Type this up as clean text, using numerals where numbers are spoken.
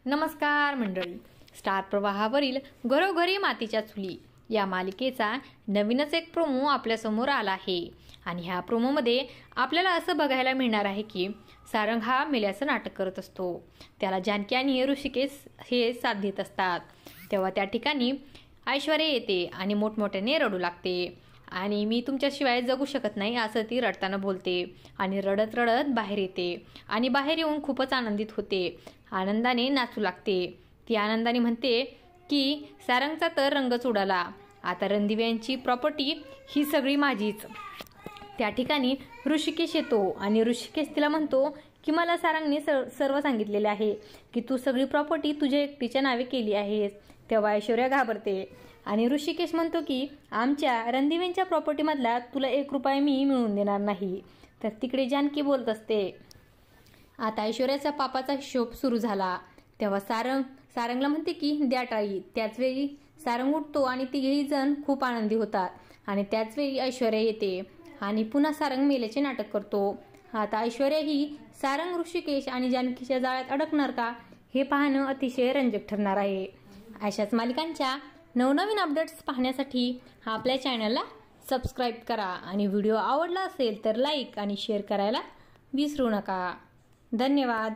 नमस्कार मंडळी, स्टार प्रवाहावरील घरोघरी मातीच्या चुली या मालिकेचा नवीनच एक प्रोमो आपल्यासमोर आला आहे. आणि ह्या प्रोमोमध्ये आपल्याला असं बघायला मिळणार आहे की सारंग हा मेल्याचं नाटक करत असतो. त्याला जानकी आणि ऋषिकेश हे साथ देत असतात. तेव्हा त्या ठिकाणी ऐश्वर्या येते आणि मोठमोठ्याने रडू लागते आणि मी तुमच्याशिवाय जगू शकत नाही असं ती रडताना बोलते आणि रडत रडत बाहेर येते आणि बाहेर येऊन खूपच आनंदित होते. आनंदाने नाचू लागते. ती आनंदाने म्हणते की सारंगचा तर रंगच उडाला, आता रणदिव्यांची प्रॉपर्टी ही सगळी माझीच. त्या ठिकाणी ऋषिकेश येतो आणि ऋषिकेश तिला म्हणतो की मला सारंगने सर्व सांगितलेले आहे की तू सगळी प्रॉपर्टी तुझ्या एकटीच्या नावे केली आहेस. तेव्हा ऐश्वर्या घाबरते आणि ऋषिकेश म्हणतो की आमच्या रणदिव्यांच्या प्रॉपर्टीमधला तुला 1 रुपया मी मिळवून देणार नाही. तर तिकडे जानकी बोलत असते. आता ऐश्वर्याचा पापाचा हिशोब सुरू झाला. तेव्हा सारंगला म्हणते की द्या टाळी. त्याचवेळी सारंग उठतो आणि तिघेही जण खूप आनंदी होतात. आणि त्याचवेळी ऐश्वर्या येते आणि पुन्हा सारंग मेल्याचे नाटक करतो. आता ऐश्वर्या ही सारंग, ऋषिकेश आणि जानकीच्या जाळ्यात अडकणार का हे पाहणं अतिशय रंजक ठरणार आहे. अशाच मालिकांच्या नवनवीन अपडेट्स पाहण्यासाठी आपल्या चॅनलला सबस्क्राईब करा आणि व्हिडिओ आवडला असेल तर लाईक आणि शेअर करायला विसरू नका. धन्यवाद.